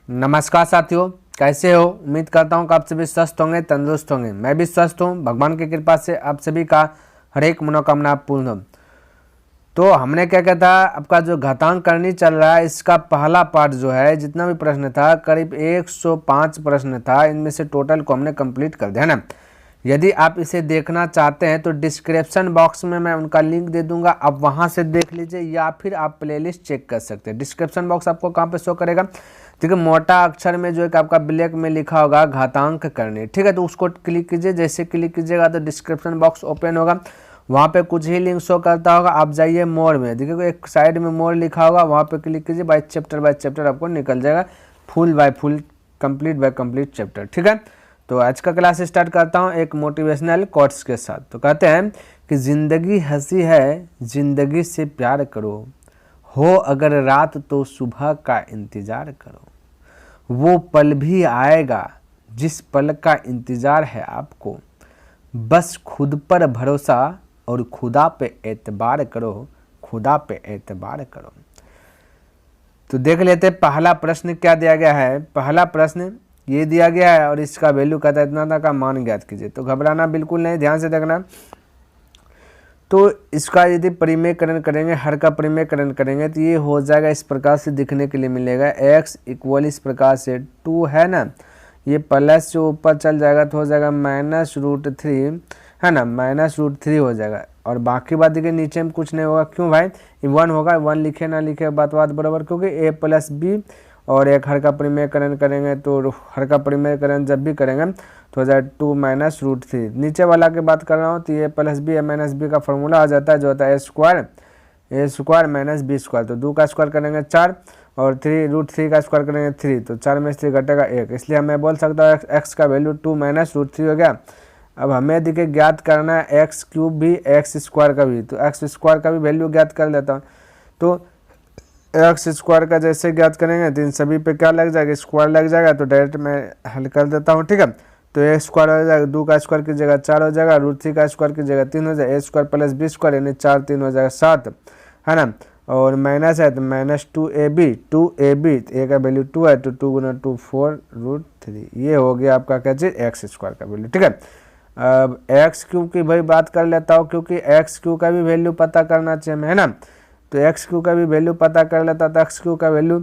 नमस्कार साथियों, कैसे हो। उम्मीद करता हूँ कि आप सभी स्वस्थ होंगे, तंदुरुस्त होंगे। मैं भी स्वस्थ हूँ, भगवान की कृपा से आप सभी का हर एक मनोकामना पूर्ण हो। तो हमने क्या कहता था, आपका जो घातांक करनी चल रहा है इसका पहला पार्ट जो है, जितना भी प्रश्न था करीब 105 प्रश्न था, इनमें से टोटल को हमने कंप्लीट कर दिया ना। यदि आप इसे देखना चाहते हैं तो डिस्क्रिप्शन बॉक्स में मैं उनका लिंक दे दूंगा, आप वहां से देख लीजिए या फिर आप प्लेलिस्ट चेक कर सकते हैं। डिस्क्रिप्शन बॉक्स आपको कहाँ पे शो करेगा, ठीक है, मोटा अक्षर में जो है आपका ब्लैक में लिखा होगा घातांक करने, ठीक है। तो उसको क्लिक कीजिए, जैसे क्लिक कीजिएगा तो डिस्क्रिप्शन बॉक्स ओपन होगा, वहाँ पे कुछ ही लिंक शो करता होगा। आप जाइए मोर में, देखिए एक साइड में मोर लिखा होगा, वहाँ पे क्लिक कीजिए, बाय चैप्टर आपको निकल जाएगा, full by full, complete by complete chapter, ठीक है। तो आज का क्लास स्टार्ट करता हूँ एक मोटिवेशनल कोट्स के साथ। तो कहते हैं कि जिंदगी हंसी है, जिंदगी से प्यार करो, हो अगर रात तो सुबह का इंतजार करो, वो पल भी आएगा जिस पल का इंतजार है आपको, बस खुद पर भरोसा और खुदा पे एतबार करो, खुदा पे एतबार करो। तो देख लेते हैं पहला प्रश्न क्या दिया गया है। पहला प्रश्न ये दिया गया है और इसका वैल्यू कहता है इतना का मान ज्ञात कीजिए। तो घबराना बिल्कुल नहीं, ध्यान से देखना। तो इसका यदि परिमेयकरण करेंगे, हर का परिमेयकरण करेंगे तो ये हो जाएगा, इस प्रकार से दिखने के लिए मिलेगा। x इक्वल इस प्रकार से 2 है ना, ये प्लस से ऊपर चल जाएगा तो हो जाएगा -√3 है ना, -√3 हो जाएगा। और बाकी बात देखिए नीचे में कुछ नहीं होगा, क्यों भाई, 1 होगा, 1 लिखे ना लिखे बात बराबर, क्योंकि a + b और एक हर का परिमेयकरण करेंगे तो हर का परिमेयकरण जब भी करेंगे तो हो जाए 2 - √3। नीचे वाला की बात कर रहा हूँ तो ये +b -b का फॉर्मूला आ जाता है जो होता है a² - b²। तो 2 का स्क्वायर करेंगे 4 और 3√3 का स्क्वायर करेंगे 3, तो 4 में से घटेगा 1, इसलिए मैं बोल सकता हूँ x का वैल्यू 2 - √3 हो गया। अब हमें देखिए ज्ञात करना है x³ भी, x² का भी, तो x² का भी वैल्यू ज्ञात कर लेता हूँ। तो x² का जैसे ज्ञात करेंगे तो इन सभी पे क्या लग जाएगा, स्क्वायर लग जाएगा, तो डायरेक्ट मैं हल कर देता हूँ, ठीक है। तो a² हो जाएगा, 2 का स्क्वायर की जगह 4 हो जाएगा, √3 का स्क्वायर की जगह 3 हो जाएगा, a² + b² यानी 4 3 हो जाएगा 7 है ना। और माइनस है तो -2ab, 2ab, a का वैल्यू 2 है तो 2 × 2 4√3, ये हो गया आपका क्या चीज़, x² का वैल्यू, ठीक है। अब x³ की भाई बात कर लेता हूँ, क्योंकि x³ का भी वैल्यू पता करना चाहिए है ना। तो x³ का भी वैल्यू पता कर लेता, तो x³ का वैल्यू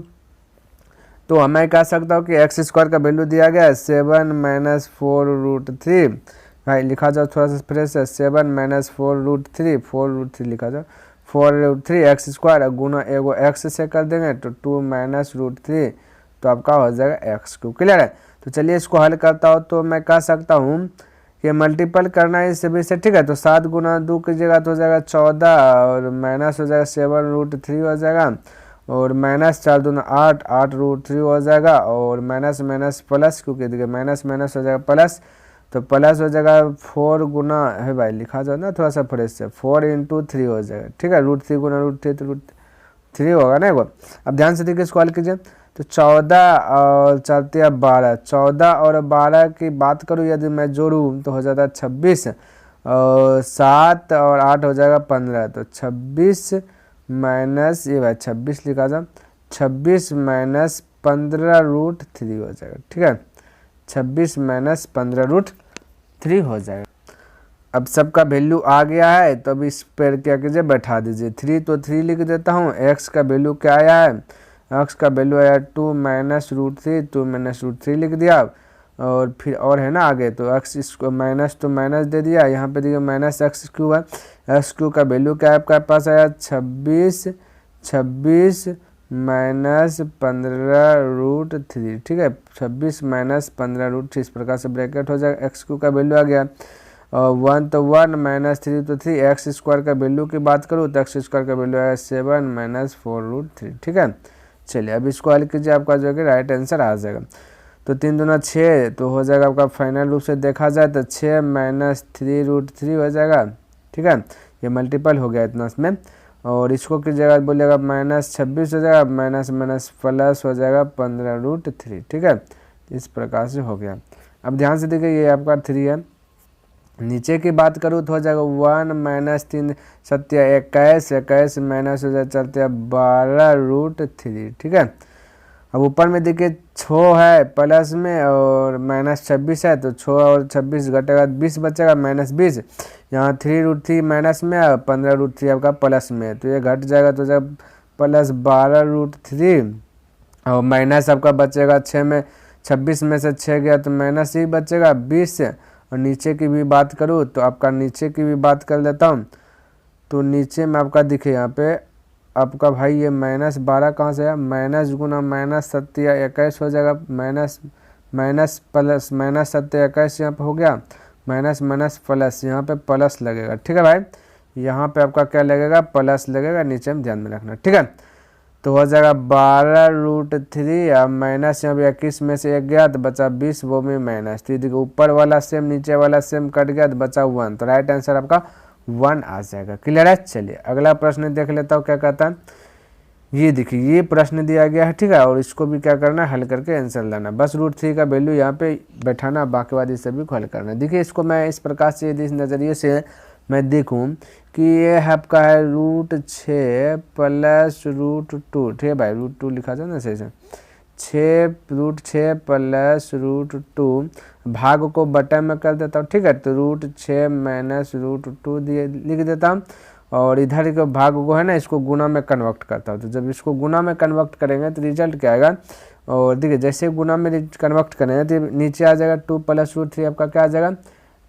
तो मैं कह सकता हूँ कि x² का वैल्यू दिया गया है 7 - 4√3, भाई लिखा जाओ थोड़ा सा फ्रेश है, 7 - 4√3 लिखा जाओ, 4√3 x² गुना एगो x से कर देंगे तो 2 - √3, तो आपका हो जाएगा x³, क्लियर है। तो चलिए इसको हल करता हूँ, तो मैं कह सकता हूँ कि मल्टीपल करना है इस सभी से, ठीक है। तो 7 गुना 2 की जगह तो हो जाएगा 14 और माइनस हो जाएगा 7√3 हो जाएगा, और -4 दूना 8, 8√3 हो जाएगा, और माइनस प्लस, क्योंकि देखिए माइनस हो जाएगा प्लस, तो प्लस हो जाएगा 4 गुना है भाई, लिखा जाओ ना थोड़ा सा फ्रेश से, 4 × 3 हो जाएगा, ठीक है। √3 गुना √3 तो √3 होगा ना एगो। अब ध्यान से देखिए इसको हल कीजिए, तो 14 और चलते हैं 12, 14 और 12 की बात करूँ यदि मैं जोड़ूँ तो हो जाता है 26, और 7 और 8 हो जाएगा 15, तो 26 माइनस ये भाई 26 लिखा जाए, 26 - 15√3 हो जाएगा, ठीक है। 26 - 15√3 हो जाएगा। अब सबका वैल्यू आ गया है, तो अब इस पर क्या कीजिए, बैठा दीजिए 3, तो 3 लिख देता हूँ। x का वैल्यू क्या आया है, x का वैल्यू आया 2 - √3, 2 - √3 लिख दिया। और फिर और है ना आगे, तो x इसको माइनस तो माइनस दे दिया, यहाँ पे देखिए -x³ है, x³ का वैल्यू क्या है आपके पास आया 26 -15√3, ठीक है। 26 - 15√3 इस प्रकार से ब्रैकेट हो जाएगा, x³ का वैल्यू आ गया, और 1 तो 1 -3 तो 3, x² का वैल्यू की बात करूँ तो x² का वैल्यू आया 7 - 4√3, ठीक है। चलिए अब इसको हल कीजिए, आपका जो है राइट आंसर आ जाएगा। तो 3 दूना 6, तो हो जाएगा आपका फाइनल रूप से देखा जाए तो 6 - 3√3 हो जाएगा, ठीक है। ये मल्टीपल हो गया इतना इसमें, और इसको की जगह बोलिएगा -26 हो जाएगा, माइनस प्लस हो जाएगा 15√3, ठीक है। इस प्रकार से हो गया। अब ध्यान से देखिए ये आपका 3 है, नीचे की बात करूँ तो हो जाएगा 1 - 3 21 माइनस हो जाए चलते 12√3, ठीक है। अब ऊपर में देखिए 6 है प्लस में और -26 है, तो 6 और 26 घटेगा 20 बचेगा -20। यहाँ 3√3 माइनस में है, 15√3 आपका प्लस में है, तो ये घट जाएगा, तो जब +12√3 और माइनस आपका बचेगा 6 में, 26 में से 6 गया तो माइनस ही बचेगा 20 से। और नीचे की भी बात करूँ तो आपका नीचे की भी बात कर लेता हूँ, तो नीचे में आपका दिखे यहाँ पे आपका भाई ये -12 कहाँ से है, माइनस गुना -7 हो जाएगा, माइनस माइनस प्लस -7 यहाँ पे हो गया, माइनस माइनस प्लस, यहाँ पे प्लस लगेगा। ठीक है भाई, यहाँ पे आपका क्या लगेगा, प्लस लगेगा, नीचे में ध्यान में रखना। ठीक है, तो हो जाएगा 12√3 अब माइनस यहाँ पे 21 में से 1 गया तो बचा 20, वो में माइनस, तो देखिए ऊपर वाला सेम नीचे वाला सेम कट गया तो बचा 1, तो राइट आंसर आपका 1 आ जाएगा। क्लियर है। चलिए अगला प्रश्न देख लेता हूँ क्या कहता है। ये देखिए ये प्रश्न दिया गया है, ठीक है, और इसको भी क्या करना है, हल करके आंसर लाना, बस √3 का वैल्यू यहाँ पे बैठाना, बाकी वाली सभी को हल करना। देखिए इसको मैं इस प्रकार से इस नज़रिए से मैं देखूँ कि ये आपका है √6 प्लस √2, ठीक है भाई, √2 लिखा जाए ना सही से, √6 प्लस √2 भाग को बटन में कर देता हूँ। ठीक है, तो √6 माइनस √2 दिए लिख देता हूँ, और इधर के भाग को है ना इसको गुना में कन्वर्ट करता हूँ। तो जब इसको गुना में कन्वर्ट करेंगे तो रिजल्ट क्या आएगा, और देखिए जैसे गुना में कन्वर्ट करेंगे तो नीचे आ जाएगा 2 प्लस √3 आपका क्या आ जाएगा,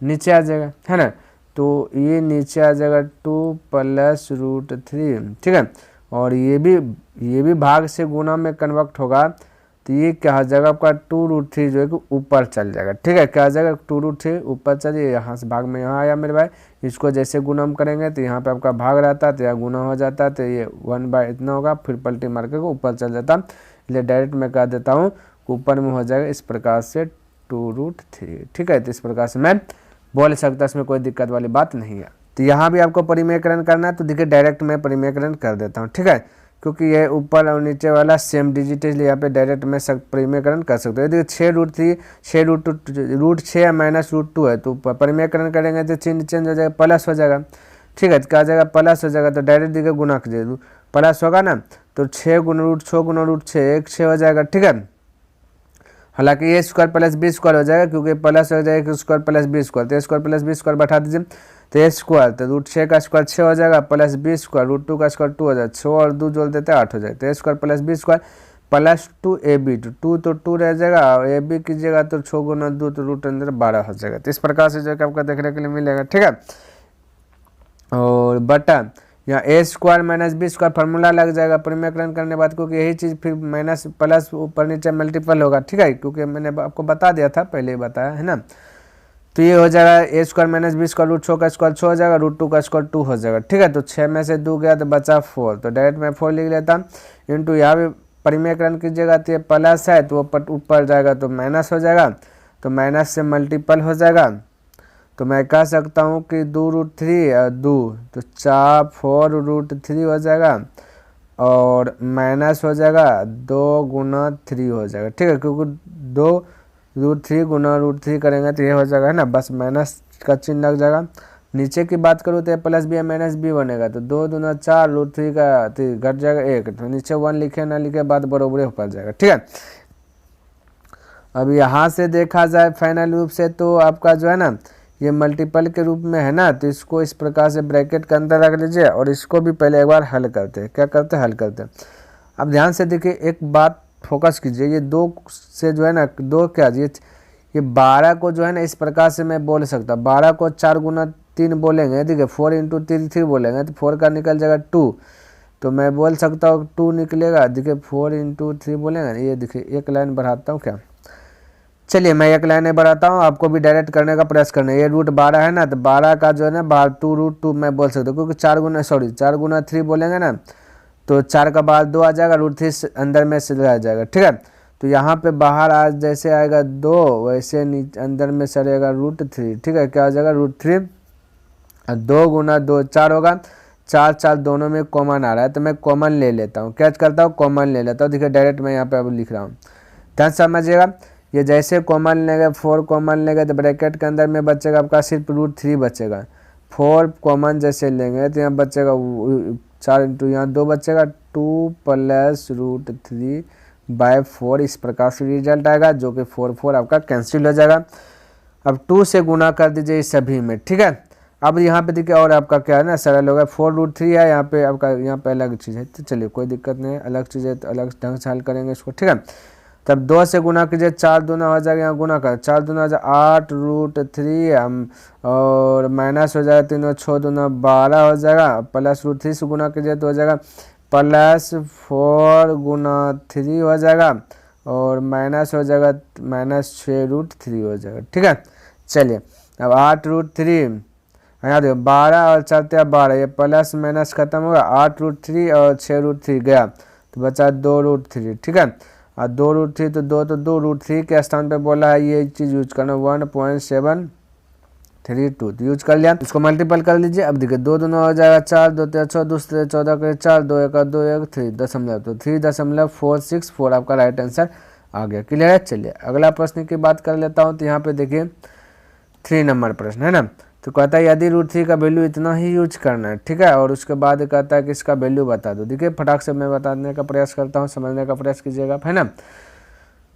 नीचे आ जाएगा, है ना, तो ये नीचे आ जाएगा 2 प्लस √3। ठीक है, और ये भी भाग से गुना में कन्वर्ट होगा, तो ये क्या हो जाएगा आपका 2√3 जो है कि ऊपर चल जाएगा। ठीक है, क्या आ जाएगा 2√3 ऊपर चलिए, यहाँ से भाग में यहाँ आया मेरे भाई, इसको जैसे गुणम करेंगे तो यहाँ पे आपका भाग रहता है तो यहाँ गुना हो जाता है, तो ये 1 इतना होगा, फिर पलटी मार के ऊपर चल जाता, इसलिए डायरेक्ट मैं कह देता हूँ ऊपर में हो जाएगा इस प्रकार से 2√3। ठीक है, तो इस प्रकार से मैं बोल सकता, इसमें कोई दिक्कत वाली बात नहीं है। तो यहाँ भी आपको परिमेयकरण करना है, तो देखिए डायरेक्ट मैं परिमेयकरण कर देता हूँ। ठीक है, क्योंकि ये ऊपर और नीचे वाला सेम डिजिट है, इसलिए यहाँ पे डायरेक्ट मैं परिमेयकरण कर सकते हो। देखिए 6√3 √6 माइनस √2 है, तो परिमेयकरण करेंगे तो चिन्ह चेंज हो जाएगा, प्लस हो जाएगा। ठीक है, तो क्या जाएगा, प्लस हो जाएगा, तो डायरेक्ट देखिए गुना कर दे, प्लस होगा ना, तो 6 गुना √6 1 6 हो जाएगा। ठीक है, हालांकि ए स्क्वायर प्लस बी स्क्वायर हो जाएगा, क्योंकि प्लस हो जाएगा स्क्वायर प्लस बी स्क्वायर, तो A square plus B square बैठा दीजिए, तो ए स्क्वायर तो √6 का स्क्वायर 6 हो जाएगा, प्लस बी स्क्वायर √2 का स्क्वायर 2 हो जाएगा, 6 और 2 जोड़ देते हैं 8 हो जाएगा, तो A square plus B square plus 2ab, तो 2 तो 2 रह जाएगा, और ए बी कीजिएगा तो 6 गुना 2 तो रूट अंदर 12 हो जाएगा। तो इस प्रकार से जो है आपका देखने के लिए मिलेगा। ठीक है, और बटा यहाँ A square minus B square formula लग जाएगा परिमेयकरण करने के बाद, क्योंकि यही चीज़ फिर माइनस प्लस ऊपर नीचे मल्टीपल होगा। ठीक है, क्योंकि मैंने आपको बता दिया था, पहले ही बताया है ना, तो ये हो जाएगा ए स्क्वायर माइनस बी स्क्वायर √6 का स्क्वायर 6 हो जाएगा, √2 का स्क्वायर 2 हो जाएगा। ठीक है, तो 6 में से 2 गया तो बचा 4, तो डायरेक्ट मैं 4 लिख लेता, इंटू यहाँ भी परिमेयकरण कीजिएगा तो ये प्लस है तो ऊपर जाएगा तो माइनस हो जाएगा, तो माइनस से मल्टीपल हो जाएगा, तो मैं कह सकता हूँ कि 2√3 और 2 तो 4√3 हो जाएगा, और माइनस हो जाएगा 2 गुना 3 हो जाएगा। ठीक है, क्योंकि 2√3 गुना √3 करेंगे तो ये हो जाएगा, है ना, बस माइनस का चिन्ह लग जाएगा। नीचे की बात करूँ तो प्लस बी माइनस बी बनेगा, तो 2 दूना 4 √3 का घट जाएगा 1, तो नीचे 1 लिखे ना लिखे बात बरोबर ऊपर जाएगा। ठीक है, अब यहाँ से देखा जाए फाइनल रूप से तो आपका जो है ना ये मल्टीपल के रूप में है ना, तो इसको इस प्रकार से ब्रैकेट के अंदर रख लीजिए, और इसको भी पहले एक बार हल करते हैं। क्या करते हैं, हल करते हैं। अब ध्यान से देखिए, एक बात फोकस कीजिए, ये 2 से जो है ना 2 क्या ये 12 को जो है ना इस प्रकार से मैं बोल सकता, 12 को 4 गुना 3 बोलेंगे, देखिए 4 इंटू 3 बोलेंगे तो 4 का निकल जाएगा 2, तो मैं बोल सकता हूँ 2 निकलेगा। देखिए 4 इंटू 3 बोलेंगे, ये देखिए एक लाइन बढ़ाता हूँ क्या, चलिए मैं एक लाइन बढ़ाता हूँ, आपको भी डायरेक्ट करने का प्रयास करना है। ये √12 है ना, तो 12 का जो है ना बाहर 2√2 मैं बोल सकता हूँ, क्योंकि 4 गुना 3 बोलेंगे ना, तो 4 का बाहर 2 आ जाएगा, √3 अंदर में से रह जाएगा। ठीक है, तो यहाँ पे बाहर आज जैसे आएगा 2 वैसे अंदर में सरेगा √3। ठीक है, क्या हो जाएगा √3, 2 गुना 2 4 होगा, 4 4 दोनों में कॉमन आ रहा है, तो मैं कॉमन ले लेता हूँ। क्या करता हूँ, कॉमन ले लेता हूँ। देखिए डायरेक्ट मैं यहाँ पे अब लिख रहा हूँ, ध्यान समझिएगा। ये जैसे कॉमन लेंगे 4 कॉमन लेंगे तो ब्रैकेट के अंदर में बचेगा आपका सिर्फ √3 बचेगा। 4 कॉमन जैसे लेंगे तो यहाँ बचेगा 4 इंटू यहाँ 2 बचेगा, 2 प्लस √3 बाय 4, इस प्रकार से रिजल्ट आएगा, जो कि 4 आपका कैंसिल हो जाएगा। अब 2 से गुना कर दीजिए इस सभी में, ठीक है। अब यहाँ पे देखिए और आपका क्या है ना, सरल होगा, 4√3 है यहाँ पे आपका, यहाँ पे अलग चीज़ है, तो चलिए कोई दिक्कत नहीं है, अलग चीज़ है तो अलग ढंग से हल करेंगे इसको, ठीक है। तब 2 से गुना कीजिए, 4 दूना हो जाएगा, यहाँ गुना कर 4 दूना हो जाएगा 8√3 और माइनस हो जाएगा 3 और 6 दूना 12 हो जाएगा, प्लस √3 से गुना कीजिए तो हो जाएगा +4 गुना 3 हो जाएगा और माइनस हो जाएगा -6√3 हो जाएगा, ठीक है। चलिए अब 8√3 यहाँ देखो 12 और 4×12, ये प्लस माइनस खत्म होगा, 8√3 और 6√3 गया तो बचा 2√3, ठीक है। और 2√3 तो 2√3 के स्थान पे बोला है ये चीज़ यूज करना 1.732, तो यूज कर लिया, इसको मल्टीपल कर लीजिए। अब देखिए 2 दूना हो जाएगा 4, 2 3 6, 2 से 14 करे 4, 2 1 2 1 3 दशमलव, तो 3.464 आपका राइट आंसर आ गया। क्लियर है। चलिए अगला प्रश्न की बात कर लेता हूँ, तो यहाँ पे देखिए 3 नंबर प्रश्न है ना, तो कहता है यदि √3 का वैल्यू इतना ही यूज करना है, ठीक है, और उसके बाद कहता है कि इसका वैल्यू बता दो। देखिए फटाक से मैं बताने का प्रयास करता हूँ, समझने का प्रयास कीजिएगा, है ना।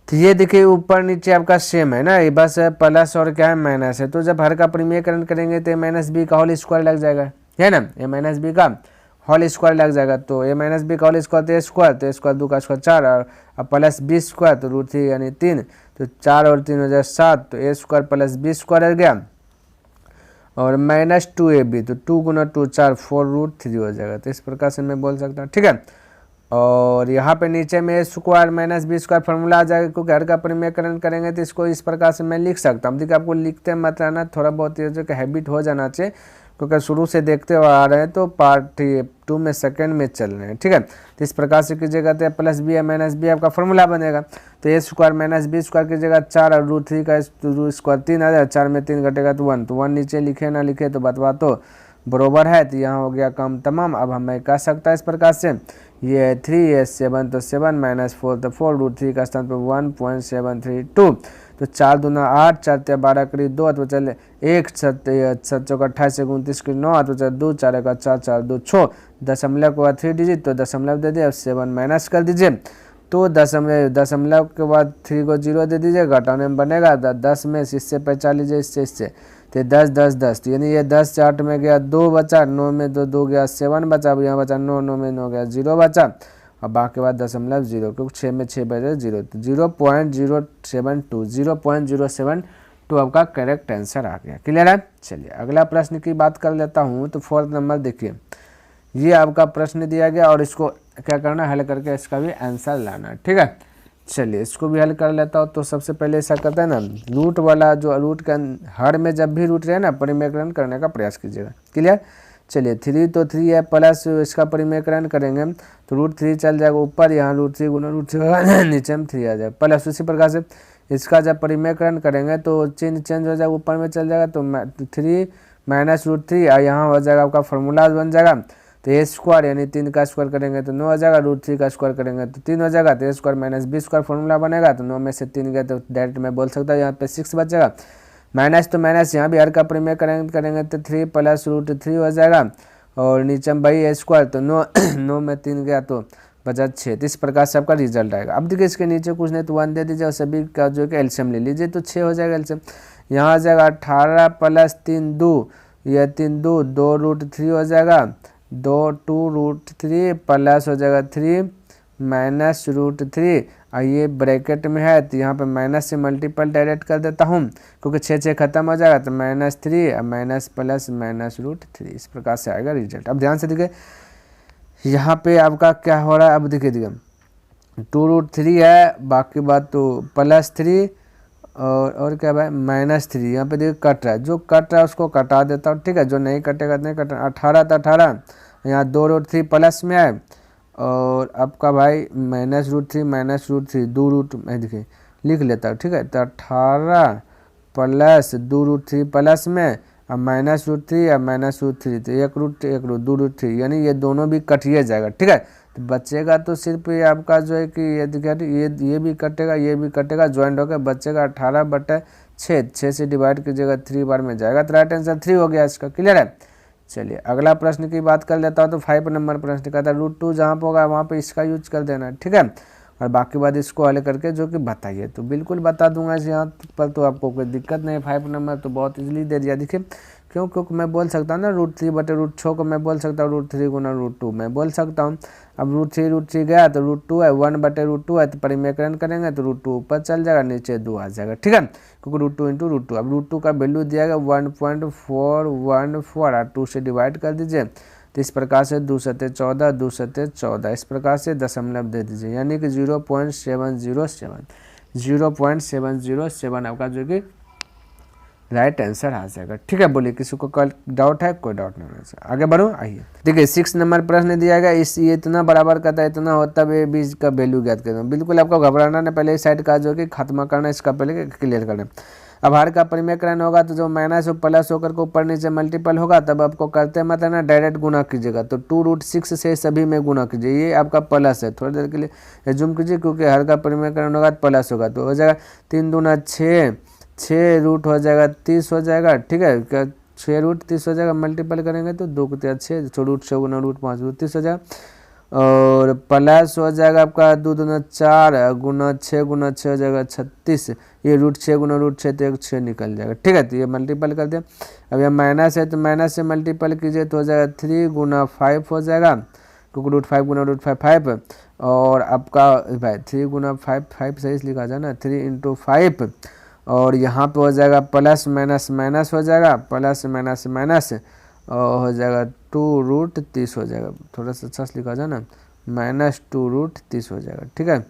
तो ये देखिए ऊपर नीचे आपका सेम है ना, ये बस है प्लस और क्या है माइनस है, तो जब हर का परिमेयकरण करेंगे तो -b का होल स्क्वायर लग जाएगा, है ना, ये -b का होल स्क्वायर लग जाएगा, तो ये -b का होल स्क्वायर तो स्क्वायर, तो स्क्वायर 2 का स्क्वायर 4 और प्लस b स्क्वायर तो √3 यानी 3, तो 4 और 3 हो जाए 7, तो a square plus b square हो गया और -2ab, तो 2 गुना 2 4 4√3 हो जाएगा, तो इस प्रकार से मैं बोल सकता हूँ, ठीक है। और यहाँ पे नीचे में स्क्वायर -b स्क्वायर फॉर्मूला आ जाएगा, क्योंकि हर का परिमेयकरण करेंगे तो इसको इस प्रकार से मैं लिख सकता हूँ। देखिए आपको लिखते मत रहना, थोड़ा बहुत ये जो कि हैबिट हो जाना चाहिए, क्योंकि शुरू से देखते हुए आ रहे हैं तो पार्ट 2 में सेकंड में चल रहे हैं, ठीक है। तो इस प्रकार से कीजिएगा तो +b या -b आपका फॉर्मूला बनेगा, तो a स्क्वायर -b स्क्वायर कीजिएगा 4 और √3 का स्क्वायर 3 आ जाएगा, 4 में 3 घटेगा तो 1, तो 1 नीचे लिखे ना लिखे तो बतवा तो बरोबर है, तो यहाँ हो गया काम तमाम। अब हमें कह सकता है इस प्रकार से ये है 3, ये 7 तो 7 -4 तो 4, √3 का स्थान पर 1.732, तो 4 दूना 8, 4 3 12 करीब 2, तो चले 1 7 7 28 29 की 9, तो चल 2 4 का 4 4 2 6, दशमलव के बाद 3 डिजिट तो दशमलव दे दिए, अब 7 माइनस कर दीजिए, तो दशमलव के बाद 3 को 0 दे दीजिए, घटाने में बनेगा 10 में इससे पहचान लीजिए, इससे तो 10 10 10, तो यानी ये 10 से 8 में गया 2 बचा, 9 में 2 गया 7 बचा, अब यहाँ बचा 9 9 में 9 गया 0 बचा, और बाकी बाद दशमलव 0, क्योंकि 6 में 6 बजे 0, तो 0.072 आपका करेक्ट आंसर आ गया। क्लियर है। चलिए अगला प्रश्न की बात कर लेता हूँ, तो 4th नंबर देखिए, ये आपका प्रश्न दिया गया और इसको क्या करना है, हल करके इसका भी आंसर लाना है, ठीक है। चलिए इसको भी हल कर लेता हूँ। तो सबसे पहले ऐसा करता है ना, रूट वाला जो रूट का हर में जब भी रूट रहे ना, परिमेयकरण करने का प्रयास कीजिएगा। क्लियर। चलिए 3 तो 3 है, प्लस इसका परिमेयकरण करेंगे तो √3 चल जाएगा ऊपर, यहाँ √3 गुना √3 नीचे में 3 आ जाएगा, प्लस उसी प्रकार से इसका जब परिमेयकरण करेंगे तो चिन्ह चेंज हो जाएगा, ऊपर में चल जाएगा, तो 3 -√3 और यहाँ हो जाएगा आपका फॉर्मूला बन जाएगा, तो a स्क्वायर यानी 3 का स्क्वायर करेंगे तो 9 हो जाएगा, √3 का स्क्वायर करेंगे तो 3 हो जाएगा, तो a square -b square formula बनेगा, तो 9 में से 3 गया तो डायरेक्ट मैं बोल सकता हूँ यहाँ पे 6 बचेगा, माइनस तो माइनस यहाँ भी हर का परिमेयकरण करेंगे तो 3 + √3 हो जाएगा, और नीचे में भाई a स्क्वायर, तो 9 में 3 गया तो बचा 6, तो इस प्रकार से आपका रिजल्ट आएगा। अब देखिए इसके नीचे कुछ नहीं तो 1 दे दीजिए और सभी का जो कि एलसीएम ले लीजिए, तो 6 हो जाएगा एलसीएम, यहाँ आ जाएगा 18 + 3 2, यह 3 2 2√3 हो जाएगा, 2√3 प्लस हो जाएगा 3 -√3, और ये ब्रैकेट में है तो यहाँ पे माइनस से मल्टीपल डायरेक्ट कर देता हूँ, क्योंकि 6 खत्म हो जाएगा, तो -3 माइनस प्लस -√3, इस प्रकार से आएगा रिजल्ट। अब ध्यान से देखिए यहाँ पे आपका क्या हो रहा है, अब देखिए 2√3 है, बाकी बात तो +3 और क्या भाई -3, यहाँ पे देखिए कट रहा है, जो कट रहा है उसको कटा देता हूँ, ठीक है, जो नहीं कटेगा नहीं कटा। 18 तो 18, यहाँ 2√3 प्लस में है, और आपका भाई -√3 2 मैं देखिए लिख लेता हूँ, ठीक है, तो 18 + 2√3 प्लस में और -√3 और -√3, तो 1√1 2√3, यानी ये दोनों भी कटिए जाएगा, ठीक है। तो बचेगा तो सिर्फ ये आपका जो है कि ये भी कटेगा, ये भी कटेगा, ज्वाइंट होकर बचेगा 18/6, 6 से डिवाइड कीजिएगा 3 बार में जाएगा, तो राइट आंसर 3 हो गया इसका। क्लियर है। चलिए अगला प्रश्न की बात कर लेता हूँ, तो 5 नंबर प्रश्न कहता है √2 जहाँ पर होगा वहाँ पे इसका यूज कर देना, ठीक है, और बाकी बात इसको हल करके जो कि बताइए। तो बिल्कुल बता दूंगा इस यहाँ पर, तो आपको कोई दिक्कत नहीं। 5 नंबर तो बहुत इजीली दे दिया। देखिए क्यों, क्योंकि मैं बोल सकता हूँ ना √3/√6 को मैं बोल सकता हूँ √3 गुना √2 मैं बोल सकता हूँ। अब √3 गया तो √2 है, 1/√2 है, तो परिमेयकरण करेंगे तो √2 ऊपर चल जाएगा, नीचे 2 आ जाएगा, ठीक है, क्योंकि √2 × √2। अब √2 का वैल्यू दिया गया 1.414 और 2 से डिवाइड कर दीजिए, तो इस प्रकार से 2 सत्ते 14, 2 सत्ते 14, इस प्रकार से दशमलव दे दीजिए, यानी कि 0.707 आपका जो कि राइट आंसर आ जाएगा, ठीक है। बोलिए किसी को कल डाउट है? कोई डाउट नहीं है, आगे बढ़ो। आइए देखिए 6 नंबर प्रश्न दिया गया, इस ये इतना बराबर करता है इतना होता है, b का वैल्यू ज्ञात करना। बिल्कुल आपको घबराना नहीं, पहले इस साइड का जो कि खत्म करना, इसका पहले क्लियर करना। अब हर का परिमेयकरण होगा तो जो माइनस और प्लस होकर के ऊपर नीचे मल्टीपल होगा, तब आपको करते मत है ना, डायरेक्ट गुना कीजिएगा। तो 2√6 से सभी में गुना कीजिए, ये आपका प्लस है, थोड़ी देर के लिए जूम कीजिए, क्योंकि हर का परिमेयकरण होगा तो प्लस होगा, तो हो जाएगा 3 दूना 6, 6 रूट हो जाएगा 30 हो जाएगा, ठीक है, क्या 6 रूट 30 हो जाएगा, मल्टीपल करेंगे तो 2 × 6, √6 गुना √5 √30 हो जाएगा, और प्लस हो जाएगा आपका 2 दूना 4 गुना 6 गुना 6 हो जाएगा 36, ये √6 गुना √6 तो 6 निकल जाएगा, ठीक है, तो ये मल्टीपल कर दिया। अब यह माइनस है तो माइनस से मल्टीपल कीजिए तो हो जाएगा 3 गुना 5 हो जाएगा, क्योंकि √5 गुना √5 5, और आपका भाई 3 गुना 5 सही लिखा जाए ना, 3 × 5, और यहाँ पे हो जाएगा प्लस माइनस माइनस हो जाएगा, प्लस माइनस माइनस और हो जाएगा 2√30 हो जाएगा, थोड़ा सा अच्छा लिखा जाए ना, -2√30 हो जाएगा, ठीक है।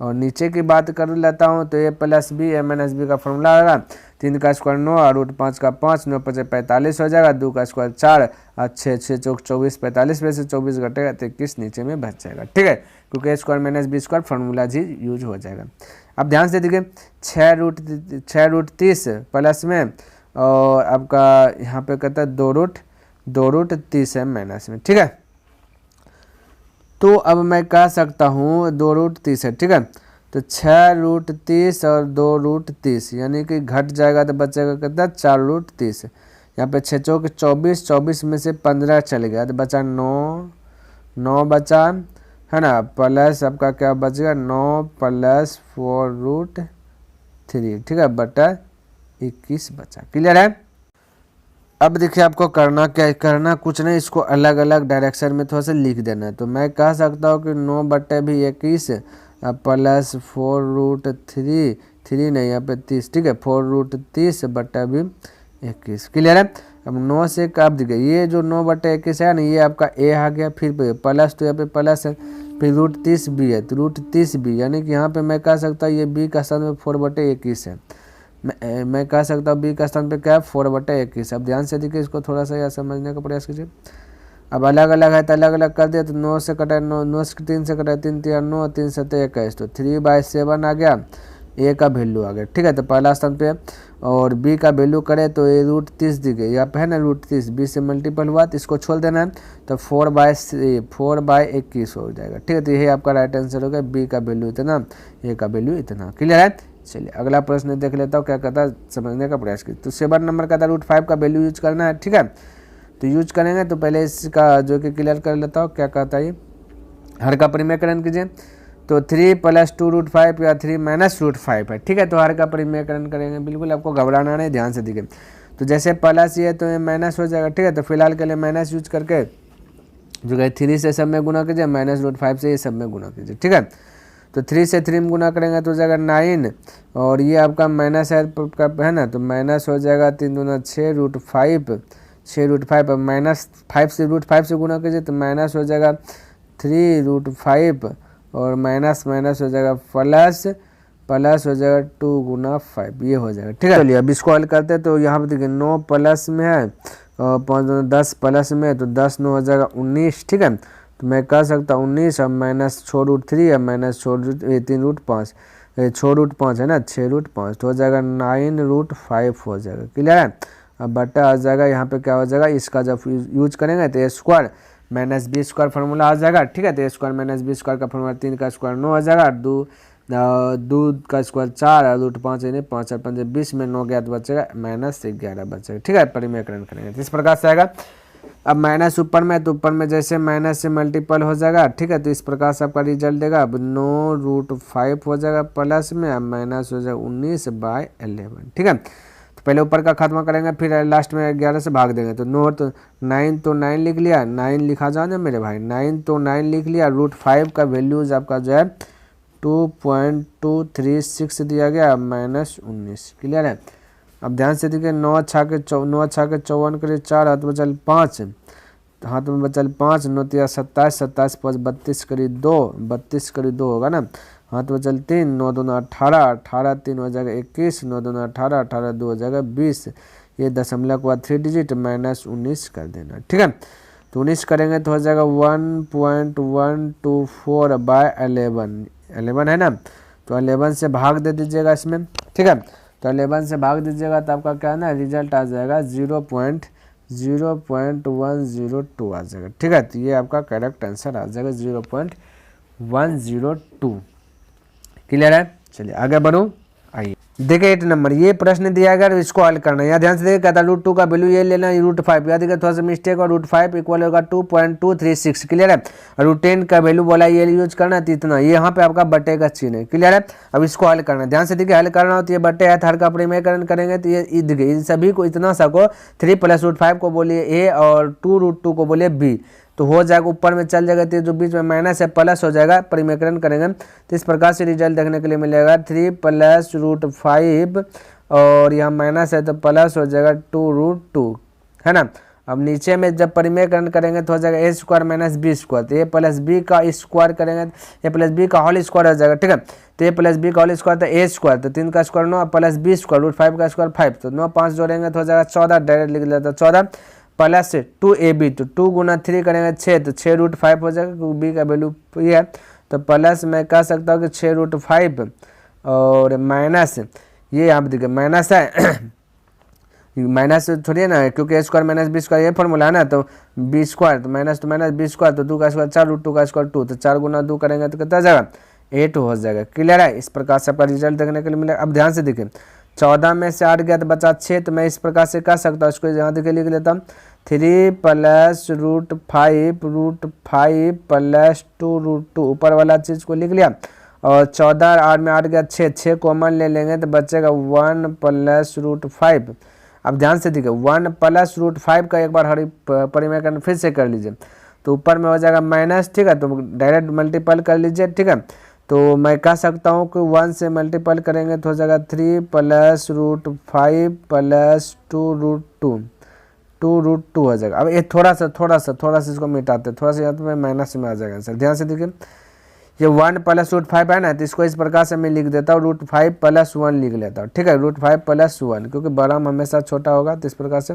और नीचे की बात कर लेता हूँ तो a + b a - b का फॉर्मूला आएगा, 3 का स्क्वायर 9 और √5 का 5, 9 × 5 = 45 हो जाएगा, 2 का स्क्वायर 4 और 6 6 चौक 24, 45 में से 24 घटेगा तो 21 नीचे में बच जाएगा, ठीक है, क्योंकि a² - b² फॉर्मूला जी यूज हो जाएगा। अब ध्यान से देखिए 6√30 प्लस में, और आपका यहाँ पे कहता है 2√30 है माइनस में, ठीक है। तो अब मैं कह सकता हूँ 2√30 है, ठीक है, तो 6√30 और 2√30 यानी कि घट जाएगा तो बचेगा कितना 4√30, यहाँ पे 6 चौक 24, 24 में से 15 चल गया तो बचा 9 बचा, है ना, प्लस आपका क्या बचेगा 9 + 4√3, ठीक है, बटा 21 बचा, क्लियर है। अब देखिए आपको करना क्या है, करना कुछ नहीं, इसको अलग अलग डायरेक्शन में थोड़ा सा लिख देना है। तो मैं कह सकता हूँ कि 9/21 + 4√3, 3 नहीं यहाँ पे 30, ठीक है, 4√30 बटा भी 21, क्लियर है। अब 9 से कब देखिए ये जो 9/21 है ना, ये आपका a आ गया, फिर प्लस, तो यहाँ पे प्लस है, फिर √30b है तो √30b, यानी कि यहाँ पे मैं कह सकता हूँ ये b का स्थान में 4/21 है, मैं कह सकता हूँ b का स्थान पे क्या है 4/21। अब ध्यान से देखिए, इसको थोड़ा सा यहाँ समझने का प्रयास कीजिए। अब अलग अलग है तो अलग अलग कर दिया, तो 9 से कटा 9 से 3 से कटा 3 3 9 3 7 21, तो 3/7 आ गया, a का वैल्यू आ गया, ठीक है, तो पहला स्थान पे। और b का वैल्यू करे तो ये √30 दी गई, यहाँ पे है ना √30, b से मल्टीपल हुआ तो इसको छोड़ देना है, तो 4/21 हो जाएगा, ठीक है, तो यही आपका राइट आंसर हो गया, b का वैल्यू इतना, a का वैल्यू इतना, क्लियर है। चलिए अगला प्रश्न देख लेता हूँ क्या कहता है, समझने का प्रयास कीजिए। तो 7 नंबर का था √5 का वैल्यू यूज करना है, ठीक है, तो यूज करेंगे तो पहले इसका जो कि क्लियर कर लेता हूँ क्या कहता है, हर का परिमेयकरण कीजिए, तो 3 + 2√5 या 3 - √5 है, ठीक है, तो हर का परिमेयकरण करेंगे, बिल्कुल आपको घबराना नहीं, ध्यान से देखिए। तो जैसे प्लस ये तो ये माइनस हो जाएगा, ठीक है, तो फिलहाल के लिए माइनस यूज करके जो है 3 से सब में गुना कीजिए, -√5 से ये सब में गुना कीजिए, ठीक है। तो 3 से 3 में गुना करेंगे तो हो जाएगा 9, और ये आपका माइनस है ना, तो माइनस हो जाएगा 3 दूना 6 √5, 6√5, -5 से √5 से गुना कीजिए तो माइनस हो जाएगा 3√5, और माइनस माइनस हो जाएगा प्लस, प्लस हो जाएगा 2 गुना 5, ये हो जाएगा, ठीक है। चलिए अब इसको हल करते हैं, तो यहाँ पे देखिए 9 प्लस में है और 5 दूना 10 प्लस में है, तो 10 9 हो जाएगा 19, ठीक है, तो मैं कह सकता हूँ 19 और माइनस 6√3 या माइनस 3√5, 6√5 है ना, 6√5 तो हो जाएगा 9√5 हो जाएगा, क्लियर है। अब बटा आ जाएगा, यहाँ पे क्या हो जाएगा, इसका जब यूज करेंगे तो a² - b² फार्मूला आ जाएगा, ठीक है, तो a² - b² का फार्मूला 3 का स्क्वायर 9 हो जाएगा, 2 का स्क्वायर 4 और √5 यानी 5 और 5 20 में 9 गया तो बचेगा -11 बचेगा, ठीक है, परिमेयकरण करेंगे तो इस प्रकार से आएगा। अब माइनस ऊपर में, तो ऊपर में जैसे माइनस से मल्टीपल हो जाएगा, ठीक है। तो इस प्रकार से आपका रिजल्ट देगा। अब 9√5 हो जाएगा प्लस में, अब माइनस हो जाएगा 19/11, ठीक है। तो पहले ऊपर का खत्म करेंगे, फिर लास्ट में 11 से भाग देंगे। तो 9 तो 9 लिख लिया, 9 लिखा जाओ ना मेरे भाई, 9 तो 9 लिख लिया। √5 का वैल्यूज आपका जो है 2.236 दिया गया, -19, क्लियर है। अब ध्यान से देखिए, 9 छा के 54 करे 4, हाथ बचल 5, हाथ में बचल 5, 9 तिया 27, 27 5 32 करी 2, 32 करी 2 होगा ना। हाथ बचल 3, 9 दूना 18, 18 3 हो जाएगा 21, 9 दूना 18, 18 2 हो जाएगा 20। ये दशमलव के बाद 3 डिजिट -19 कर देना, ठीक है। तो 19 करेंगे तो हो जाएगा 1.124/11, 11 है ना। तो 11 से भाग दे दीजिएगा इसमें, ठीक है। तो 11 से भाग दीजिएगा तो आपका क्या है ना, रिजल्ट आ जाएगा 0.102 आ जाएगा, ठीक है। तो ये आपका करेक्ट आंसर आ जाएगा 0.102, क्लियर है। चलिए आगे बढ़ो। आइए देखिए 8 नंबर, ये प्रश्न दिया गया, इसको हल करना है। यहाँ ध्यान से देखिए, कहता है √2 का वैल्यू ये लेना, √5, याद देखिए थोड़ा सा मिस्टेक, और √5 इक्वल होगा 2.236, क्लियर है। √10 का वैल्यू बोला ये यूज करना है, तो इतना, ये यहाँ पे आपका बटे का चिन्ह है, क्लियर है। अब इसको हल करना है, ध्यान से देखिए, हल करना हो तो ये बटे है, हर का परिमेयकरण करेंगे तो ये देखिए, इन सभी को, इतना सा को 3 + √5 को बोलिए ए, और 2√2 को बोलिए बी, तो हो जाएगा, ऊपर में चल जाएगा, तो जो बीच में माइनस है प्लस हो जाएगा, परिमेयकरण करेंगे तो इस प्रकार से रिजल्ट देखने के लिए मिलेगा 3 + √5, और यहाँ माइनस है तो प्लस हो जाएगा 2√2, है ना। अब नीचे में जब परिमेयकरण करेंगे तो हो जाएगा a² - b², तो a + b का स्क्वायर करेंगे, a + b का होल स्क्वायर हो जाएगा, ठीक है। तो a + b का होल स्क्वायर तो a², तो 3 का स्क्वायर 9, + b² √5 का स्क्वायर 5, तो 9 5 जोड़ेंगे तो हो जाएगा 14, डायरेक्ट लिख लेता 14 प्लस 2ab, तो 2 × 3 करेंगे 6, तो 6√5 हो जाएगा, क्योंकि b का वैल्यू ये है। तो प्लस मैं कह सकता हूँ कि 6√5 और माइनस, ये यहाँ पे देखिए माइनस है माइनस थोड़ी है ना, क्योंकि a² - b² ये फॉर्मूला है ना। तो b² तो माइनस b², तो 2 का स्क्वायर 4, √2 का स्क्वायर 2, तो 4 × 2 करेंगे तो कितना जाएगा 8 हो जाएगा, क्लियर है। इस प्रकार से आपका रिजल्ट देखने के लिए मिलेगा। अब ध्यान से देखिए, 14 में से 8 गया तो बचा 6, तो मैं इस प्रकार से कह सकता हूँ, इसको यहाँ देखिए लिख लेता हूँ, 3 + √5 + 2√2, ऊपर वाला चीज़ को लिख लिया, और 14 8 में 8 गया 6 कॉमन ले लेंगे तो बचेगा 1 + √5। अब ध्यान से देखिए, 1 + √5 का एक बार हरी परिमेयकरण फिर से कर लीजिए, तो ऊपर में हो जाएगा माइनस, ठीक है। तो डायरेक्ट मल्टीपल कर लीजिए, ठीक है। तो मैं कह सकता हूँ कि 1 से मल्टीपल करेंगे तो हो जाएगा 3 + √5 + 2√2 हो जाएगा। अब ये थोड़ा सा इसको मिटाते, थोड़ा सा यहाँ तो माइनस में आ जाएगा आंसर। ध्यान से देखिए, ये 1 + √5 है ना, तो इसको इस प्रकार से मैं लिख देता हूँ, √5 + 1 लिख लेता हूँ, ठीक है। √5 + 1, क्योंकि बड़ा हमेशा छोटा होगा, तो इस प्रकार से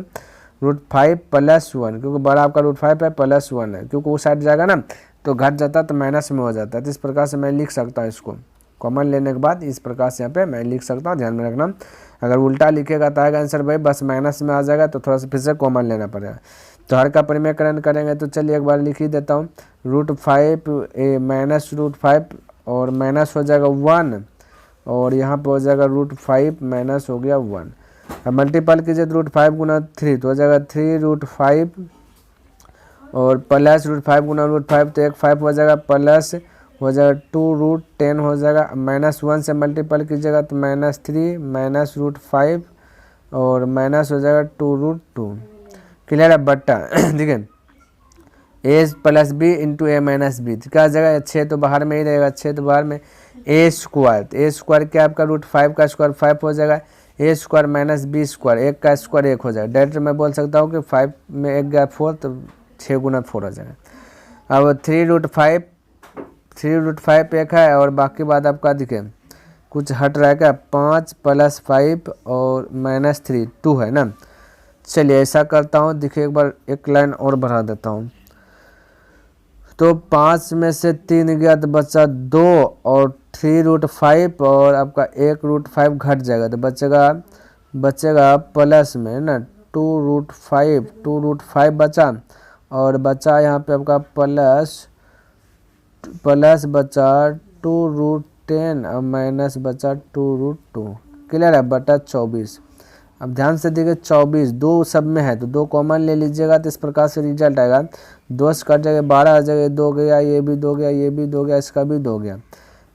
√5 + 1, क्योंकि बड़ा आपका √5 है +1 है, क्योंकि वो साइड जाएगा ना तो घट जाता है, तो माइनस में हो जाता है। तो इस प्रकार से मैं लिख सकता हूँ, इसको कॉमन लेने के बाद इस प्रकार से यहाँ पे मैं लिख सकता हूँ, ध्यान में रखना। अगर उल्टा लिखेगा तो आएगा आंसर भाई बस माइनस में आ जाएगा, तो थोड़ा सा फिर से कॉमन लेना पड़ेगा। तो हर का परिमेयकरण करेंगे तो चलिए एक बार लिख ही देता हूँ, √5 -√5 और माइनस हो जाएगा 1, और यहाँ पे हो जाएगा √5 माइनस हो गया 1। अब मल्टीपल कीजिए तो √5 × 3 तो हो जाएगा 3√5, और प्लस √5 × √5 तो 5 हो जाएगा, प्लस हो जाएगा 2√10 हो जाएगा। -1 से मल्टीपल कीजिएगा तो -3 माइनस √5 और माइनस हो जाएगा 2√2, क्लियर है। बट्टा देखिए a + b × a - b, तो क्या आ जाएगा, 6 तो बाहर में ही रहेगा, 6 तो बाहर में, a², तो a² क्या आपका √5 का स्क्वायर 5 हो जाएगा, a² - b², 1 का स्क्वायर 1 हो जाएगा। डायरेक्ट मैं बोल सकता हूँ कि 5 में 1 गया 4, तो 6 × 4 हो जाएगा। अब 3√5 1 है, और बाकी बात आपका दिखे कुछ हट रहा है क्या, 5 + 5 और -3 2 है ना। चलिए ऐसा करता हूँ, देखिए एक बार एक लाइन और बढ़ा देता हूँ, तो 5 में से 3 गया तो बचा 2, और 3√5 और आपका 1√5 घट जाएगा, तो बचेगा प्लस में ना 2√5 बचा, और बचा यहाँ पे आपका प्लस बचा 2√10 और माइनस बचा 2√2, क्लियर है, बटा 24। अब ध्यान से देखिए 24 दो सब में है तो 2 कॉमन ले लीजिएगा तो इस प्रकार से रिजल्ट आएगा। 2 से कट जाएगा 12 आ जाएगा, 2 गया, ये भी 2 गया, ये भी 2 गया, इसका भी 2 गया,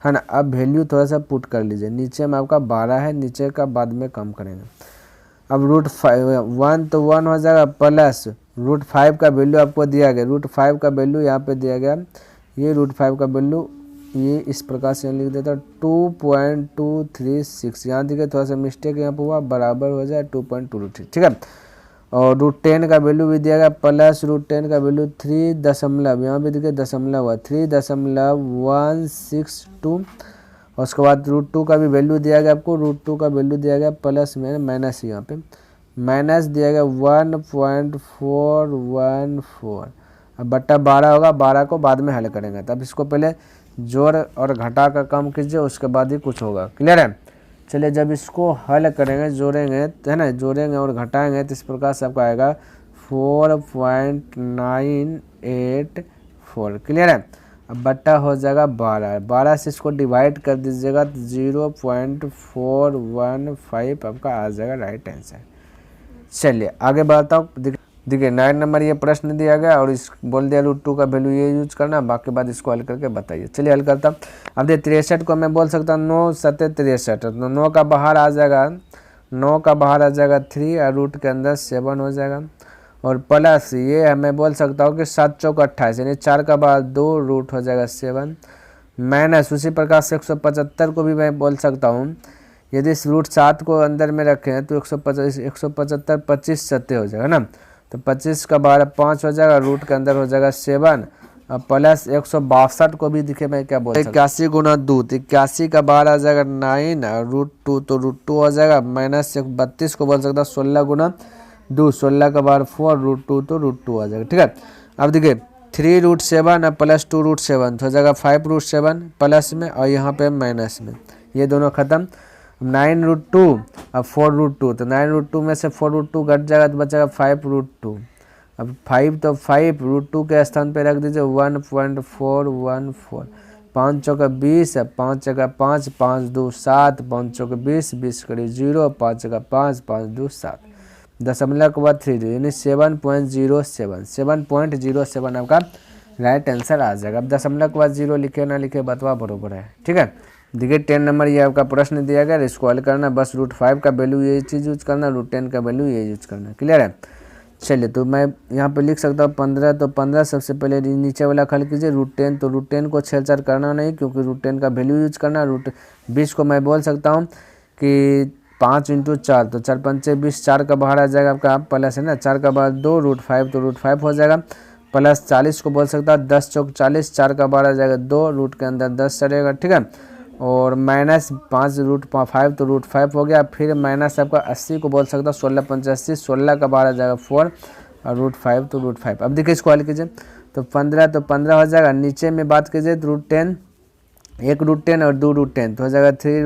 है ना। अब वैल्यू थोड़ा सा पुट कर लीजिए, नीचे में आपका 12 है, नीचे का बाद में कम करेंगे। अब √1 तो 1 हो जाएगा प्लस √5 का वैल्यू आपको दिया गया, √5 का वैल्यू यहाँ पे दिया गया, ये √5 का वैल्यू ये इस प्रकार से लिख देता 2.236। यहाँ देखिए थोड़ा सा मिस्टेक यहाँ पर हुआ, बराबर हो जाए 2.223, ठीक है। और √10 का वैल्यू भी दिया गया प्लस √10 का वैल्यू 3 दशमलव, यहाँ पे देखिए दशमलव हुआ 3.162। और उसके बाद √2 का भी वैल्यू दिया गया आपको, √2 का वैल्यू दिया गया प्लस में माइनस, यहाँ पे माइनस दिया गया 1.414। अब बट्टा 12 होगा, 12 को बाद में हल करेंगे, तब इसको पहले जोड़ और घटा का कम कीजिए, उसके बाद ही कुछ होगा। क्लियर है। चलिए जब इसको हल करेंगे, जोड़ेंगे, है ना, जोड़ेंगे और घटाएंगे तो इस प्रकार से आपका आएगा 4.984। क्लियर है। अब बट्टा हो जाएगा 12, 12 से इसको डिवाइड कर दीजिएगा तो 0.415 आपका आ जाएगा राइट आंसर। चलिए आगे बढ़ता हूँ। देखिए 9 नंबर ये प्रश्न दिया गया और इस बोल दिया √2 का वैल्यू ये यूज करना, बाकी बात इसको हल करके बताइए। चलिए हल करता हूँ। अब देखिए 63 को मैं बोल सकता हूँ 9 7 63, तो 9 का बाहर आ जाएगा, 9 का बाहर आ जाएगा 3 और रूट के अंदर 7 हो जाएगा, और प्लस ये हमें बोल सकता हूँ कि 7 चौक 28, यानी 4 का बाहर 2 रूट हो जाएगा 7, माइनस उसी प्रकार से 175 को भी मैं बोल सकता हूँ, यदि इस √7 को अंदर में रखें तो 175 25 7 हो जाएगा ना, तो 25 का बाहर 5 हो जाएगा, रूट के अंदर हो जाएगा 7, और प्लस 162 को भी दिखे मैं क्या बोल सकता हूँ 81 गुना 2, 81 का बाहर आ जाएगा 9 और √2 तो √2 हो जाएगा, माइनस 32 को बोल सकता 16 गुना 2, 16 का बाहर 4 √2 तो √2 आ जाएगा, ठीक है। अब देखिए 3 √7 और प्लस 2 √7 तो हो जाएगा 5 √7 प्लस में और यहाँ पे माइनस में, ये दोनों खत्म। 9 √2 अब 4 √2, तो 9 √2 में से 4 √2 घट जाएगा तो बचेगा 5 √2। अब 5 तो 5 √2 के स्थान पे रख दीजिए 1.414, 5 चौका 20 है, 5 जगह 5, 5 2 7, 5 चौका 20, 20 करीब 0, 5 जगह 5, 5 2 7, दशमलव के बाद 3 यानी 7.07, 7.07 आपका राइट आंसर आ जाएगा। अब दशमलव के बाद 0 लिखे ना लिखे बतवा बरोबर है, ठीक है। देखिए 10 नंबर ये आपका प्रश्न दिया गया, इसको हल करना, बस √5 का वैल्यू ये चीज़ यूज करना, √10 का वैल्यू ये यूज करना। क्लियर है। चलिए तो मैं यहाँ पे लिख सकता हूँ 15, तो 15 सबसे पहले नीचे वाला हल कीजिए, √10 तो √10 को छेड़छाड़ करना नहीं क्योंकि √10 का वैल्यू यूज करना। √20 को मैं बोल सकता हूँ कि 5 × 4 तो 4 5 20, 4 का बाहर आ जाएगा आपका प्लस है ना, 4 का बाहर 2 √5 तो √5 हो जाएगा, प्लस 40 को बोल सकता है 10 चौक 40, 4 का बाहर आ जाएगा 2, रूट के अंदर 10 चलेगा, ठीक है, और माइनस 5 √5 तो √5 हो गया, फिर माइनस आपका 80 को बोल सकता 16 5 80, 16 का बाहर आ जाएगा 4 और √5 तो √5। अब देखिए इसको हल कीजिए तो 15 तो 15 हो जाएगा, नीचे में बात कीजिए तो √10, एक √10 और 2 √10 तो हो जाएगा 3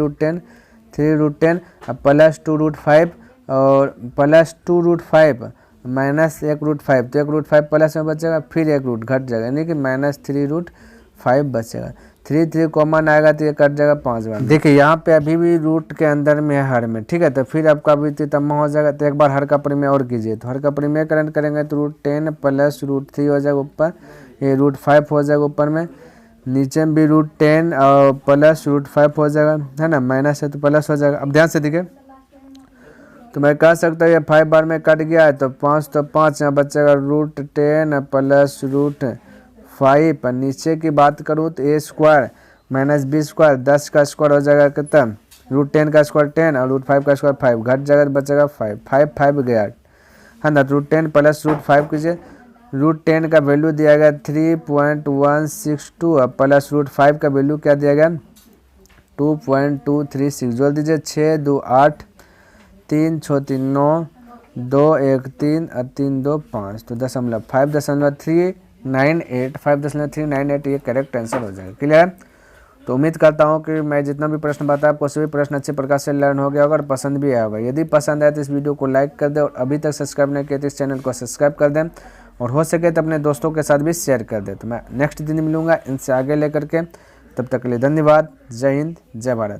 √10 अब प्लस 2 √5 और प्लस 2 √5 माइनस 1 √5 तो 1 √5 प्लस में बचेगा, फिर 1 रूट घट जाएगा यानी कि माइनस 3 √5 बचेगा, 3 कॉमन आएगा तो ये कट जाएगा 5 बार। देखिए यहाँ पे अभी भी रूट के अंदर में है हर में, ठीक है, तो फिर आपका भी तम्मा हो जाएगा, तो एक बार हर का परिमेय और कीजिए, तो हर का परिमेय करंट करेंगे तो √10 प्लस √3 हो जाएगा ऊपर, ये √5 हो जाएगा ऊपर में, नीचे में भी √10 और प्लस √5 हो जाएगा, है ना, माइनस है तो प्लस हो जाएगा। अब ध्यान से देखिए तो मैं कह सकता हूँ ये 5 बार में कट गया है तो 5 तो 5 यहाँ बचेगा √10 प्लस √5, नीचे की बात करूँ तो a² माइनस b², 10 का स्क्वायर हो जाएगा कितना, √10 का स्क्वायर 10 और √5 का स्क्वायर 5, घट जाएगा तो बचेगा 5 गया है ना, √10 प्लस √5 कीजिए, √10 का वैल्यू दिया गया 3.162 और प्लस √5 का वैल्यू क्या दिया गया 2.236, जोड़ दीजिए 6 2 8, 3 6 3 9, 2 1 3 और 3 2 5, तो 5.398 ये करेक्ट आंसर हो जाएगा। क्लियर है। तो उम्मीद करता हूँ कि मैं जितना भी प्रश्न बताया आपको सभी प्रश्न अच्छे प्रकार से लर्न हो गया होगा और पसंद भी आया होगा। यदि पसंद आए तो इस वीडियो को लाइक कर दें और अभी तक सब्सक्राइब नहीं किया तो इस चैनल को सब्सक्राइब कर दें और हो सके तो अपने दोस्तों के साथ भी शेयर कर दें। तो मैं नेक्स्ट दिन मिलूंगा इनसे आगे लेकर के, तब तक के लिए धन्यवाद। जय हिंद, जय भारत।